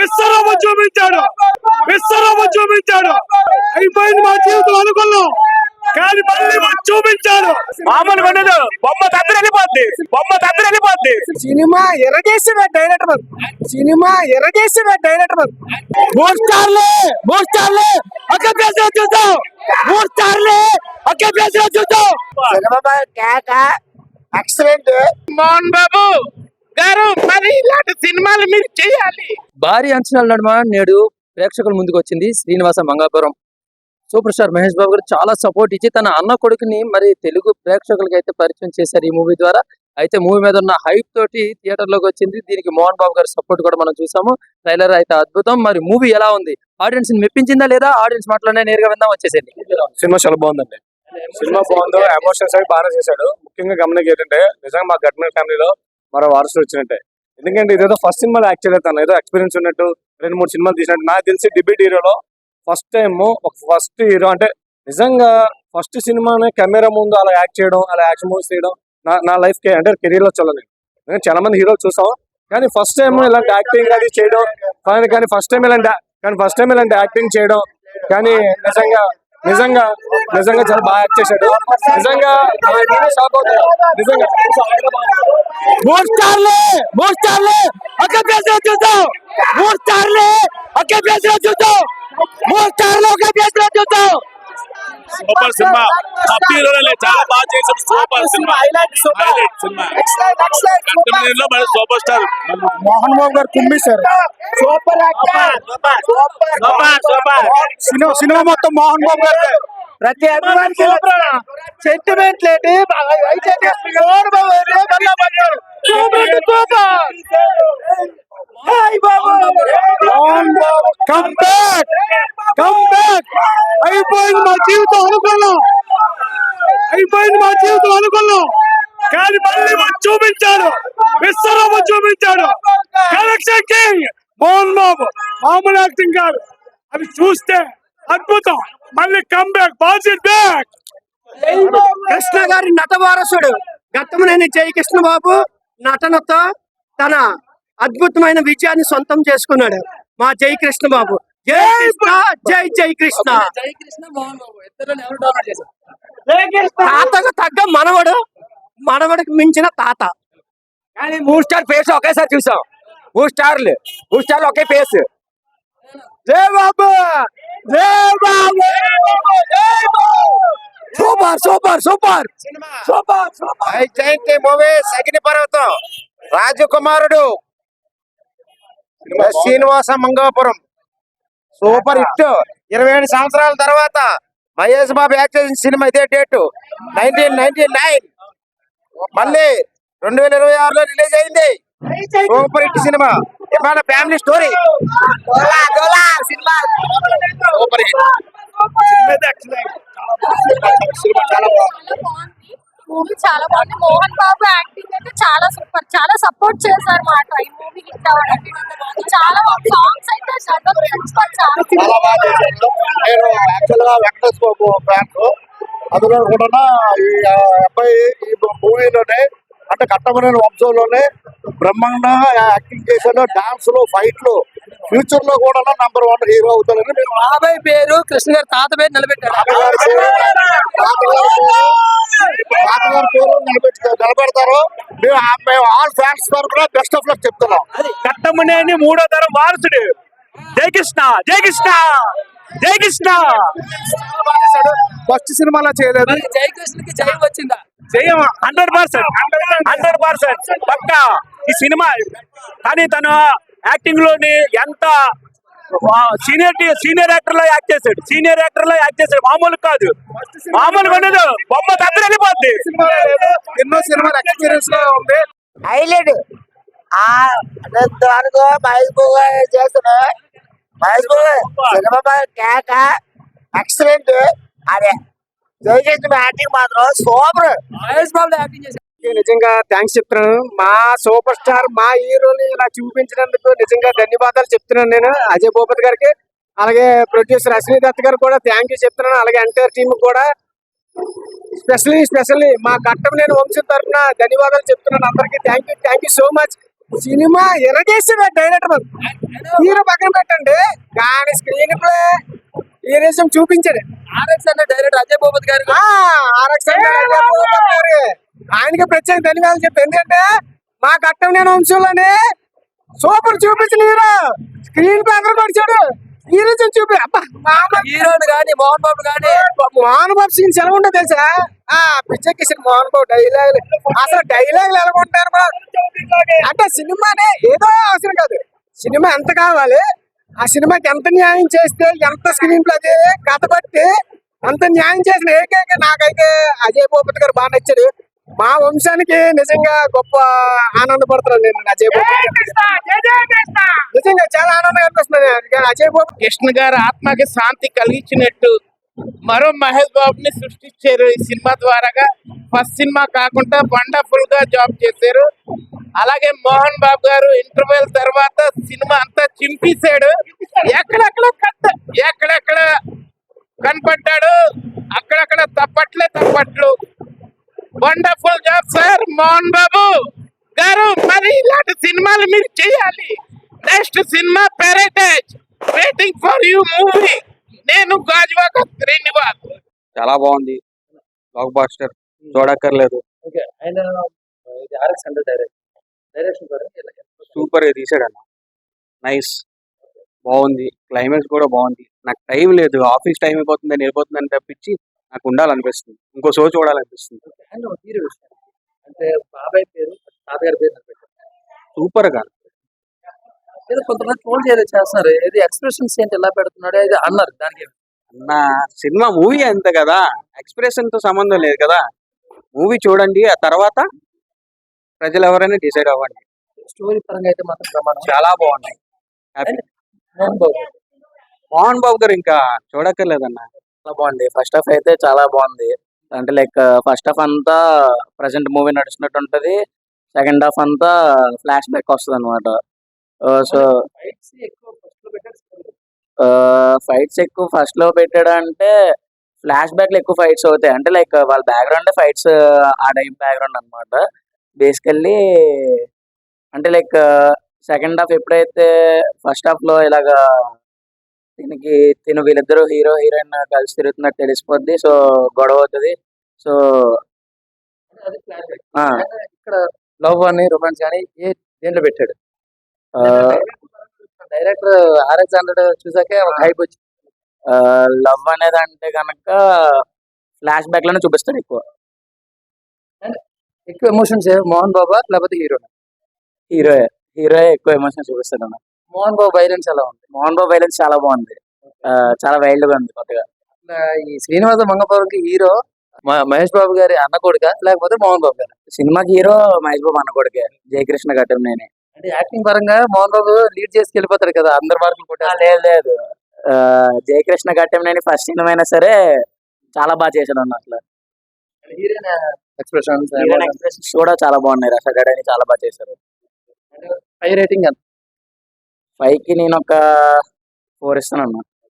విశ్వరూపం చూపించాడు, విశ్వరూపం చూపించాడు. అయిపోయింది మా జీవితం అనుకున్నాం, కానీ మళ్ళీ చూపించాడు. మామూలుగా ఉండదు, బొమ్మ తద్దరిపోద్ది, బొమ్మ తద్దరిపోద్ది. సినిమా ఎరగేసిన డైరెక్టర్, సినిమా ఎరగేసిన డైరెక్టర్. 3 స్టార్లే, 3 స్టార్లే ఒకే ప్లేస్ లో చూద్దాం, 3 స్టార్లే ఒకే ప్లేస్ లో చూద్దాం. సినిమా కేక ఎక్సలెంట్. మోహన్ బాబు గారు మరి ఇలాంటి సినిమాలు మీరు చేయాలి. భారీ అంచనాల నడుమ నేడు ప్రేక్షకుల ముందుకు వచ్చింది శ్రీనివాస మంగాపురం. సూపర్ స్టార్ మహేష్ బాబు గారు చాలా సపోర్ట్ ఇచ్చి తన అన్న కొడుకుని మరి తెలుగు ప్రేక్షకులకి అయితే పరిచయం చేశారు ఈ మూవీ ద్వారా. అయితే మూవీ మీద ఉన్న హైప్ తోటి థియేటర్ లోకి వచ్చింది. దీనికి మోహన్ బాబు గారి సపోర్ట్ కూడా మనం చూసాము. ట్రైలర్ అయితే అద్భుతం. మరి మూవీ ఎలా ఉంది, ఆడియన్స్ ని మెప్పించిందా లేదా, ఆడియన్స్ మాటలోనే నేరుగా విందాం, వచ్చేసేయండి. సినిమా చాలా బాగుందండి, సినిమా బాగుంది. ఎమోషన్స్ అవి బాగా చేశాడు. ముఖ్యంగా గమనిక ఏంటంటే నిజంగా మా గట్మల్ ఫ్యామిలీలో మరో వారసుడు వచ్చినట్టే. ఎందుకంటే ఇదేదో ఫస్ట్ సినిమాలో యాక్ట్ చేయలేదు, ఏదో ఎక్స్పీరియన్స్ ఉన్నట్టు 2-3 సినిమాలు తీసినట్టు. నాకు తెలిసి డిబేట్ హీరోలో ఫస్ట్ టైం ఒక ఫస్ట్ హీరో అంటే నిజంగా ఫస్ట్ సినిమానే కెమెరా ముందు అలా యాక్ట్ చేయడం, అలా యాక్షన్ మూవీస్ చేయడం నా లైఫ్ కి అంటే కెరీర్ లో చూడలేదు. నేను చాలా మంది హీరోలు చూసాం, కానీ ఫస్ట్ టైం ఇలాంటి యాక్టింగ్ అది చేయడం, కానీ ఫస్ట్ టైం ఇలాంటి యాక్టింగ్ చేయడం, కానీ నిజంగా నిజంగా నిజంగా చాలా బాగా యాక్ట్ చేశాడు. నిజంగా షాక్ అవుతాడు. నిజంగా 3 స్టార్లే, 3 స్టార్లే ఒకే ప్లేస్ లో చూద్దాం, 3 స్టార్లే ఒకే ప్లేస్ లో చూద్దాం, 3 స్టార్లు ఒకే ప్లేస్ లో చూద్దాం. సూపర్ సినిమా, చాలా బాగా చేసాం. Super cinema, super star Mohan Babu గారు కుమ్మిస్తారు. సూపర్ సినిమా మొత్తం మోహన్ బాబు గారు. ప్రతి అభిమానికి సెంటిమెంట్ లేటి అయిపోయింది మా జీవితం అనుకున్నాం, అయిపోయింది మా జీవితం అనుకున్నాం, కానీ మళ్ళీ చూపించాడు, విశ్వరూపం చూపించాడు. కలెక్షన్ కింగ్ మోహన్ బాబు మామూలు యాక్టింగ్ కాదు, అది చూస్తే అద్భుతం. మళ్ళీ కంబ్యాక్, పాజిటివ్ బ్యాక్. కృష్ణ గారి నట వారసుడు గట్టమనేని జై కృష్ణ బాబు నటనతో తన అద్భుతమైన విజయాన్ని సొంతం చేసుకున్నాడు మా జై కృష్ణ బాబు. జై కృష్ణ, జై జై కృష్ణ. తాతకు తగ్గ మనవడు, మనవడికి మించిన తాత. కానీ 3 స్టార్ ఫేస్ ఒకేసారి చూసాం. 3 స్టార్లు ఒకే ఫేస్. జై బాబు, జై Babu, super super super super super. Jayanthi movies Agniparvatam, Rajakumarudu, Srinivasa Mangapuram super hit. 27 సంవత్సరాల తర్వాత మహేష్ బాబు యాక్ట్ చేసిన సినిమా ఇదే డేట్ 1999. మళ్ళీ 2026లో రిలీజ్ అయింది. సూపర్ హిట్ సినిమా, ఇవాళ family story. Super hit movie చాలా బాగుంది. మోహన్ బాబు యాక్టింగ్ అయితే చాలా సూపర్, చాలా సపోర్ట్ చేశారు మాట ఈ మూవీ హిట్ అవ్వడానికి. చాలా సాంగ్స్ అయితే చాలా బాగా చేశారు. నేను యాక్చువల్ గా వెంకటేశ్వర బాబు ఫ్యాన్. అందులో కూడా ఈ అబ్బాయి ఈ మూవీలోనే అంటే కట్టమనేని వంశంలోనే బ్రహ్మాండంగా యాక్టింగ్ చేశాడు. డాన్స్ లో, ఫైట్ లో, ఫ్యూచర్ లో కూడా #1 హీరో అవుతాడని మేము. బాబాయ్ పేరు కృష్ణ గారు, తాత పేరు నిలబెట్టారు. తాతగారి పేరు నిలబెడతారు. మేము ఆల్ ఫ్యాన్స్ తరఫున బెస్ట్ ఆఫ్ లక్ చెప్తున్నాం. కట్టమనేని 3వ తరం వారసుడు జై కృష్ణ, జై కృష్ణ, జై కృష్ణ. ఫస్ట్ సినిమాలో చేయలేదు. జై కృష్ణకి జై వచ్చిందా? జయం 100% పక్కా ఈ సినిమా. కానీ తన యాక్టింగ్ లోని ఎంత సీనియర్ యాక్టర్ లో యాక్ట్ చేశాడు, మామూలు కాదు, మామూలుగా ఉండదు, బొమ్మ తద్దరిపోద్ది. ఎన్నో సినిమాలు ఎక్స్పీరియన్స్ గా ఉంది. హైలైట్ దానికో మహేష్ బాబు చేస్తున్నా. మహేష్ బాబు సినిమా కేక ఎక్సలెంట్. అదే జయకృష్ణ యాక్టింగ్ మాత్రం సూపర్. మహేష్ బాబు యాక్టింగ్ చేశారు. నిజంగా థ్యాంక్స్ చెప్తున్నాను. మా సూపర్ స్టార్, మా హీరోని ఇలా చూపించినందుకు నిజంగా ధన్యవాదాలు చెప్తున్నాను నేను అజయ్ భూపతి గారికి. అలాగే ప్రొడ్యూసర్ అశ్విని దత్ గారు కూడా థ్యాంక్ యూ చెప్తున్నాను. అలాగే ఎంటైర్ టీమ్ కూడా స్పెషల్లీ మా కట్టమనేని వంశం తరఫున ధన్యవాదాలు చెప్తున్నాను అందరికి. Thank you so much. Cinema ఎరగేసిన డైరెక్టర్ హీరో పక్కన పెట్టండి కానీ స్క్రీన్ ప్లే హీరోయిజం చూపించాడు. ఆర్ఎక్స్ అనే డైరెక్టర్ అజయ్ భూపతి గారు RX గారు ఆయనకి ప్రత్యేక ధన్యవాదాలు చెప్పి ఎందుకంటే మా కట్టం నేను వంశంలోనే సూపర్ చూపించిన హీరో స్క్రీన్ ప్లే అక్కడ పడిచాడు హీరోయిజం చూపి అబ్బా హీరోని కానీ మోహన్ బాబు కానీ మోహన్ బాబు సీన్స్ ఎలా ఉంటుందో తెలుసా పిచ్చెక్కిసిన మోహన్ బాబు డైలాగ్ అసలు డైలాగులు ఎలా ఉంటారు అంటే సినిమానే ఏదో అవసరం కాదు సినిమా ఎంత కావాలి ఆ సినిమాకి ఎంత న్యాయం చేస్తే ఎంత స్క్రీన్ ప్లే అదే కథ బట్టి అంత న్యాయం చేసిన ఏకైక నాకైతే అజయ్ భూపతి గారు బాగా నచ్చాడు. మా వంశానికి నిజంగా గొప్ప ఆనందపడుతున్నాను నేను అజయ్ భూపతి నిజంగా చాలా ఆనందంగా అనిపిస్తుంది అజయ్ భూపతి. కృష్ణ గారు ఆత్మకి శాంతి కలిగించినట్టు మరో మహేష్ బాబుని సృష్టించారు ఈ సినిమా ద్వారాగా. ఫస్ట్ సినిమా కాకుండా వండర్ఫుల్ గా జాబ్ చేశారు. అలాగే మోహన్ బాబు గారు ఇంటర్వెల్ తర్వాత సినిమా అంతా చింపేశాడు. ఎక్కడెక్కడ కనపడ్డాడు అక్కడక్కడ తప్పట్లు. Wonderful job sir Mohan Babu గారు. మరి ఇలాంటి సినిమాలు మీరు చేయాలి. Next cinema paradise waiting for you movie. నేను గాజువాక శ్రీనివాస్. చాలా బాగుంది, బ్లాక్ బాస్టర్, చూడక్కర్లేదు. ఓకే ఆయన ఇది ఆర్ఎక్స్ అంటే డైరెక్షన్ కూడా సూపర్ గా తీసాడు అన్న, నైస్, బాగుంది. క్లైమాక్స్ కూడా బాగుంది. నాకు టైం లేదు, ఆఫీస్ టైం అయిపోతుంది అని వెళ్ళిపోతుందని తప్పించి నాకు ఉండాలనిపిస్తుంది, ఇంకో షో చూడాలనిపిస్తుంది. ఆయన హీరో అంటే బాబాయ్ పేరు తాతగారి పేరు పెట్టారు. సూపర్ గా ఏదో కొంతమంది ఫోన్ చేయలేదు చేస్తున్నారు. ఏది ఎక్స్ప్రెషన్స్ ఏంటి ఎలా పెడుతున్నాడు అది అన్నారు. దానికి అన్న సినిమా మూవీ అంతే కదా, ఎక్స్ప్రెషన్ తో సంబంధం లేదు కదా. మూవీ చూడండి, ఆ తర్వాత ప్రజలు ఎవరైనా డిసైడ్ అవ్వండి. స్టోరీ పరంగా అయితే మాత్రం ప్రమాణం చాలా బాగున్నాయి. మోహన్ బాబు మోహన్ బాబు గారు ఇంకా చూడక్కర్లేదన్న. చాలా బాగుంది. ఫస్ట్ హాఫ్ అయితే చాలా బాగుంది. అంటే లైక్ ఫస్ట్ హాఫ్ అంతా ప్రజెంట్ మూవీ నడుస్తున్నట్టు ఉంటది, సెకండ్ హాఫ్ అంతా ఫ్లాష్ బ్యాక్ వస్తుంది అనమాట. సో ఫైట్స్ ఎక్కువ ఫస్ట్ లో పెట్టారు. ఫైట్స్ ఎక్కువ ఫస్ట్ లో పెట్టాడు అంటే ఫ్లాష్ బ్యాక్ లో ఎక్కువ ఫైట్స్ అవుతాయి. అంటే లైక్ వాళ్ళ బ్యాక్గ్రౌండ్ ఫైట్స్ ఆ టైం బ్యాక్గ్రౌండ్ అనమాట బేసికల్లీ. అంటే లైక్ సెకండ్ హాఫ్ ఎప్పుడైతే ఫస్ట్ హాఫ్ లో ఇలాగా వీళ్ళిద్దరు హీరో హీరోయిన్ కలిసి తిరుగుతున్నట్టు తెలిసిపోద్ది. సో గొడవ అవుతుంది. సో అది ఫ్లాష్ బ్యాక్. ఇక్కడ లవ్ అని రొమాన్స్ కానీ దేంట్లో పెట్టాడు డైరెక్టర్ ఆర్ఎక్స్ హండ్రెడ్ చూసాకే ఒక హైప్ వచ్చింది. లవ్ అనేది అంటే కనుక ఫ్లాష్ బ్యాక్ లోనే చూపిస్తాడు ఎక్కువ. ఎక్కువ ఎమోషన్స్ మోహన్ బాబా లేకపోతే హీరో హీరో ఎక్కువ ఎమోషన్ చూపిస్తాడు అన్న. మోహన్ బాబు వైలెన్స్ ఎలా ఉంది? మోహన్ బాబు వైలెన్స్ చాలా బాగుంది, చాలా వైల్డ్ గా ఉంది కొత్తగా. ఈ శ్రీనివాస మంగపురంకి హీరో మహేష్ బాబు గారి అన్న కొడుక లేకపోతే మోహన్ బాబు గారు? సినిమాకి హీరో మహేష్ బాబు అన్న కొడుకే, జయకృష్ణ గట్టం నేనే. అంటే యాక్టింగ్ పరంగా మోహన్ బాబు లీడ్ చేసి వెళ్ళిపోతాడు కదా, అందరు మార్కులు కొట్టారు. లేదు జయకృష్ణ గట్టం నేని ఫస్ట్ సినిమా అయినా సరే చాలా బాగా చేశాడు అన్న. అట్లా హీరోయిన్ ఎక్స్ప్రెషన్స్ ఎక్స్ప్రెషన్స్ కూడా చాలా బాగున్నాయి. రసగడని చాలా బాగా చేశారు. హై రేటింగ్ ఎంత? 5కి నేను ఒక 4 ఇస్తాను అన్న.